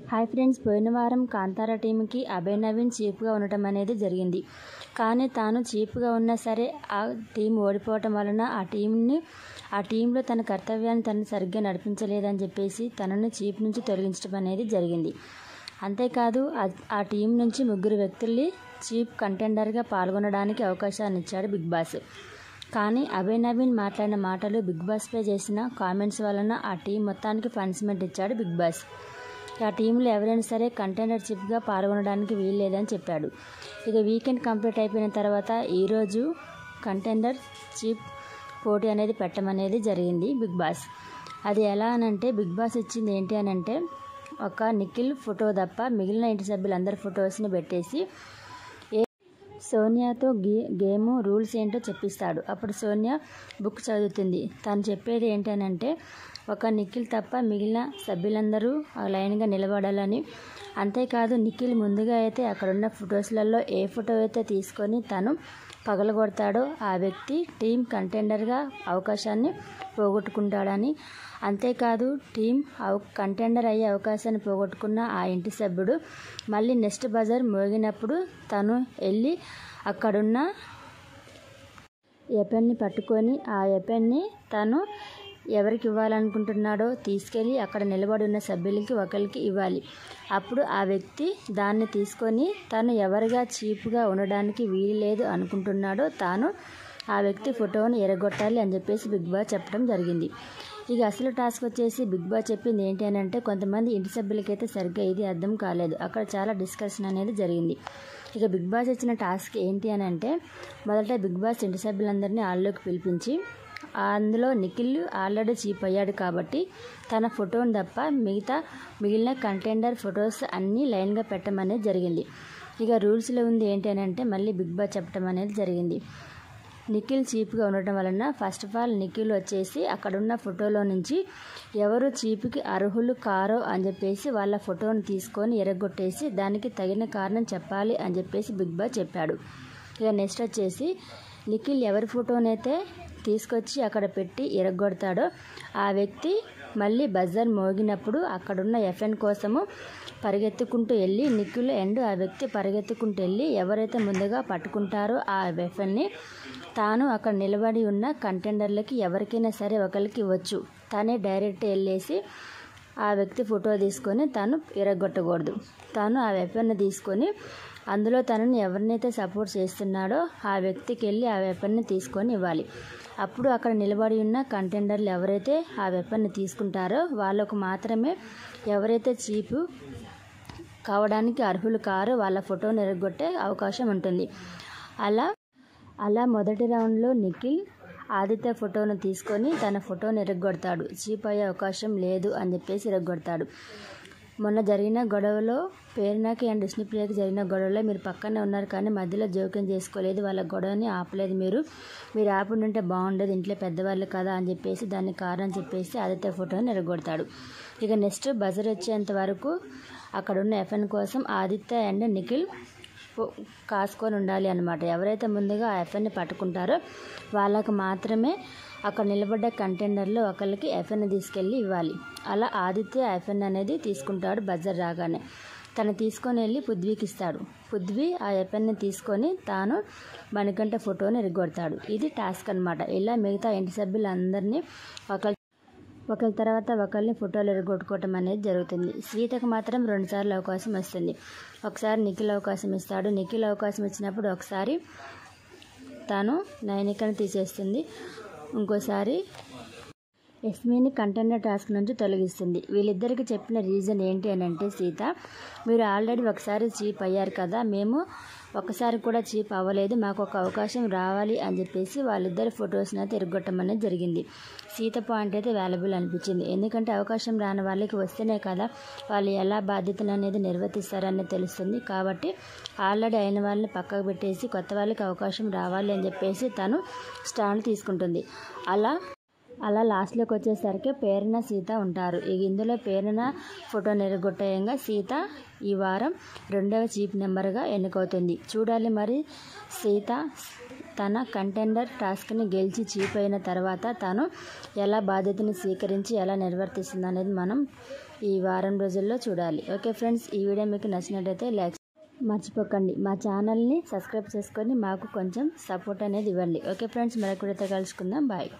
Hi friends, పోయిన వారం కాంతారా టీంకి అభయ్ నవీన్ చీఫ్గా ఉండటం అనేది జరిగింది. కానీ తాను చీఫ్గా ఉన్నా సరే ఆ టీం ఓడిపోవటం వలన ఆ టీంలో తన కర్తవ్యాన్ని తను సరిగ్గా నడిపించలేదని చెప్పేసి తనని చీఫ్ నుంచి తొలగించడం అనేది జరిగింది. అంతేకాదు ఆ టీం నుంచి 3 వ్యక్తుల్ని చీఫ్ కంటెండర్గా పాల్గొనడానికి అవకాశాన్ని ఇచ్చాడు బిగ్ బాస్. కానీ అభయ్ నవీన్ మాట్లాడిన మాటలు, బిగ్ బాస్పై చేసిన కామెంట్స్ వలన ఆ టీం మొత్తానికి పనిష్మెంట్ ఇచ్చాడు బిగ్ బాస్. ఆ టీంలో ఎవరైనా సరే కంటెండర్ చీఫ్గా పాల్గొనడానికి వీల్లేదని చెప్పాడు. ఇక వీకెండ్ కంప్లీట్ అయిపోయిన తర్వాత ఈరోజు కంటెండర్ చీఫ్ పోటీ అనేది పెట్టమనేది జరిగింది బిగ్ బాస్. అది ఎలా అనంటే, బిగ్ బాస్ ఇచ్చింది ఏంటి అనంటే, ఒక నిఖిల్ ఫోటో తప్ప మిగిలిన ఇంటి సభ్యులందరి ఫొటోస్ని పెట్టేసి సోనియాతో గేమ్ రూల్స్ ఏంటో చెప్పిస్తాడు. అప్పుడు సోనియా బుక్ చదువుతుంది. తను చెప్పేది ఏంటనంటే, ఒక నిఖిల్ తప్ప మిగిలిన సభ్యులందరూ లైన్గా నిలబడాలని. అంతేకాదు నిఖిల్ ముందుగా అయితే అక్కడున్న ఫొటోస్లలో ఏ ఫోటో అయితే తీసుకొని తను పగలగొడతాడో ఆ వ్యక్తి టీం కంటెండర్గా అవకాశాన్ని పోగొట్టుకుంటాడని. అంతేకాదు టీం కంటెండర్ అయ్యే అవకాశాన్ని పోగొట్టుకున్న ఆ ఇంటి సభ్యుడు మళ్ళీ నెక్స్ట్ బజర్ మోగినప్పుడు తను వెళ్ళి అక్కడున్న ఎపెన్ని పట్టుకొని ఆ ఎపెన్ని తను ఎవరికి ఇవ్వాలనుకుంటున్నాడో తీసుకెళ్ళి అక్కడ నిలబడి ఉన్న సభ్యులకి ఒకరికి ఇవ్వాలి. అప్పుడు ఆ వ్యక్తి దాన్ని తీసుకొని తను ఎవరిగా చీప్గా ఉండడానికి వీల్లేదు అనుకుంటున్నాడో తాను ఆ వ్యక్తి ఫోటోను ఎరగొట్టాలి అని చెప్పేసి బిగ్ బాస్ చెప్పడం జరిగింది. ఇక అసలు టాస్క్ వచ్చేసి బిగ్ బాస్ చెప్పింది ఏంటి అని అంటే, కొంతమంది ఇంటి సభ్యులకైతే సరిగ్గా ఇది అర్థం కాలేదు. అక్కడ చాలా డిస్కషన్ అనేది జరిగింది. ఇక బిగ్ బాస్ ఇచ్చిన టాస్క్ ఏంటి అని అంటే, మొదట బిగ్ బాస్ ఇంటి సభ్యులందరినీ హాల్లోకి పిలిపించి, అందులో నిఖిల్ ఆల్రెడీ చీఫ్ అయ్యాడు కాబట్టి తన ఫోటోని తప్ప మిగిలిన కంటెండర్ ఫొటోస్ అన్నీ లైన్గా పెట్టమనేది జరిగింది. ఇక రూల్స్లో ఉంది ఏంటి అని అంటే, మళ్ళీ బిగ్ బాస్ చెప్పడం అనేది జరిగింది. నిఖిల్ చీఫ్గా ఉండటం వలన ఫస్ట్ ఆఫ్ ఆల్ నిఖిల్ వచ్చేసి అక్కడున్న ఫోటోలో నుంచి ఎవరు చీఫ్కి అర్హులు కారో అని చెప్పేసి వాళ్ళ ఫోటోని తీసుకొని ఎరగొట్టేసి దానికి తగిన కారణం చెప్పాలి అని చెప్పేసి బిగ్ బాస్ చెప్పాడు. ఇక నెక్స్ట్ వచ్చేసి నిఖిల్ ఎవరి ఫోటోనైతే తీసుకొచ్చి అక్కడ పెట్టి ఎరగొడతాడో ఆ వ్యక్తి మళ్ళీ బజర్ మోగినప్పుడు అక్కడున్న ఎఫ్ఎన్ కోసము పరిగెత్తుకుంటూ వెళ్ళి నిఖిల్ అండ్ ఆ వ్యక్తి పరిగెత్తుకుంటూ వెళ్ళి ఎవరైతే ముందుగా పట్టుకుంటారో ఆ ఎఫ్ఎన్ని తాను అక్కడ నిలబడి ఉన్న కంటెండర్లకి ఎవరికైనా సరే ఒకరికి ఇవ్వచ్చు. తానే డైరెక్ట్ వెళ్ళేసి ఆ వ్యక్తి ఫోటో తీసుకొని తాను ఎరగొట్టకూడదు. తాను ఆ వెపన్ని తీసుకొని అందులో తనని ఎవరినైతే సపోర్ట్ చేస్తున్నాడో ఆ వ్యక్తికి వెళ్ళి ఆ వెపన్ని తీసుకొని ఇవ్వాలి. అప్పుడు అక్కడ నిలబడి ఉన్న కంటెండర్లు ఎవరైతే ఆ వెపన్ని తీసుకుంటారో వాళ్ళకు మాత్రమే ఎవరైతే చీఫ్ కావడానికి అర్హులు కారో వాళ్ళ ఫోటోని ఎరగొట్టే అవకాశం ఉంటుంది. అలా మొదటి రౌండ్లో నిఖిల్ ఆదిత్య ఫోటోను తీసుకొని తన ఫోటోని ఎరగొడతాడు. చీప్ అయ్యే అవకాశం లేదు అని చెప్పేసి ఎరగొడతాడు. మొన్న జరిగిన గొడవలో ప్రేరణకి అండ్ విష్ణుప్రియకి జరిగిన గొడవలో మీరు పక్కనే ఉన్నారు కానీ మధ్యలో జోక్యం చేసుకోలేదు, వాళ్ళ గొడవని ఆపలేదు. మీరు ఆపుంటే బాగుండేది, ఇంట్లో పెద్దవాళ్ళు కదా అని చెప్పేసి దాన్ని కారణం చెప్పేసి ఆదిత్య ఫోటోని ఎరగొడతాడు. ఇక నెక్స్ట్ బజర్ వచ్చేంత వరకు అక్కడున్న ఎఫ్ఎన్ కోసం ఆదిత్య అండ్ నిఖిల్ కాసుకొని ఉండాలి అన్నమాట. ఎవరైతే ముందుగా ఆ ఎఫ్ఎన్ని పట్టుకుంటారో వాళ్ళకు మాత్రమే అక్కడ నిలబడ్డ కంటెండర్లో ఒకరికి ఎఫ్ఎన్ తీసుకెళ్ళి ఇవ్వాలి. అలా ఆదిత్య ఎఫ్ఎన్ అనేది తీసుకుంటాడు. బజర్ రాగానే తను తీసుకొని వెళ్ళి పృథ్వీకి ఇస్తాడు. పృథ్వీ ఆ ఎఫ్ఎన్ని తీసుకొని తాను మణికంఠ ఫోటోని ఎరగొడతాడు. ఇది టాస్క్ అనమాట. ఇలా మిగతా ఇంటి సభ్యులందరినీ ఒకరి తర్వాత ఒకరిని ఫోటోలు ఎరగొట్టుకోవటం అనేది జరుగుతుంది. సీతకు మాత్రం 2 సార్లు అవకాశం వస్తుంది. ఒకసారి నిఖిల్ అవకాశం ఇస్తాడు. నిఖిల్ అవకాశం ఇచ్చినప్పుడు ఒకసారి తాను నైనికను తీసేస్తుంది, ఇంకోసారి యస్మిని కంటెండర్ టాస్క్ నుంచి తొలగిస్తుంది. వీళ్ళిద్దరికి చెప్పిన రీజన్ ఏంటి అని అంటే, సీత మీరు ఆల్రెడీ ఒకసారి చీఫ్ అయ్యారు కదా, మేము ఒకసారి కూడా చీఫ్ అవ్వలేదు, మాకు ఒక అవకాశం రావాలి అని చెప్పేసి వాళ్ళిద్దరి ఫొటోస్ని అయితే ఎరగొట్టడం అనేది జరిగింది. సీత పాయింట్ అయితే వాల్యుబుల్ అనిపించింది. ఎందుకంటే అవకాశం రాని వాళ్ళకి వస్తేనే కదా వాళ్ళు ఎలా బాధ్యతలు అనేది నిర్వర్తిస్తారనేది తెలుస్తుంది. కాబట్టి ఆల్రెడీ అయిన వాళ్ళని పక్కకు పెట్టేసి కొత్త వాళ్ళకి అవకాశం రావాలి అని చెప్పేసి తను స్టాండ్ తీసుకుంటుంది. అలా లాస్ట్లోకి వచ్చేసరికి ప్రేరణ సీత ఉంటారు. ఇందులో ప్రేరణ ఫోటోని ఎరగొట్టేయంగా సీత ఈ వారం 2వ చీఫ్ నెంబర్గా ఎన్నికవుతుంది. చూడాలి మరి సీత తన కంటెండర్ టాస్క్ని గెలిచి చీఫ్ అయిన తర్వాత తాను ఎలా బాధ్యతను స్వీకరించి ఎలా నిర్వర్తిస్తుంది అనేది మనం ఈ వారం రోజుల్లో చూడాలి. ఓకే ఫ్రెండ్స్, ఈ వీడియో మీకు నచ్చినట్టయితే లైక్ మర్చిపోకండి. మా ఛానల్ని సబ్స్క్రైబ్ చేసుకొని మాకు కొంచెం సపోర్ట్ అనేది ఇవ్వండి. ఓకే ఫ్రెండ్స్, మరొక వీడియోతో కలుసుకుందాం. బాయ్.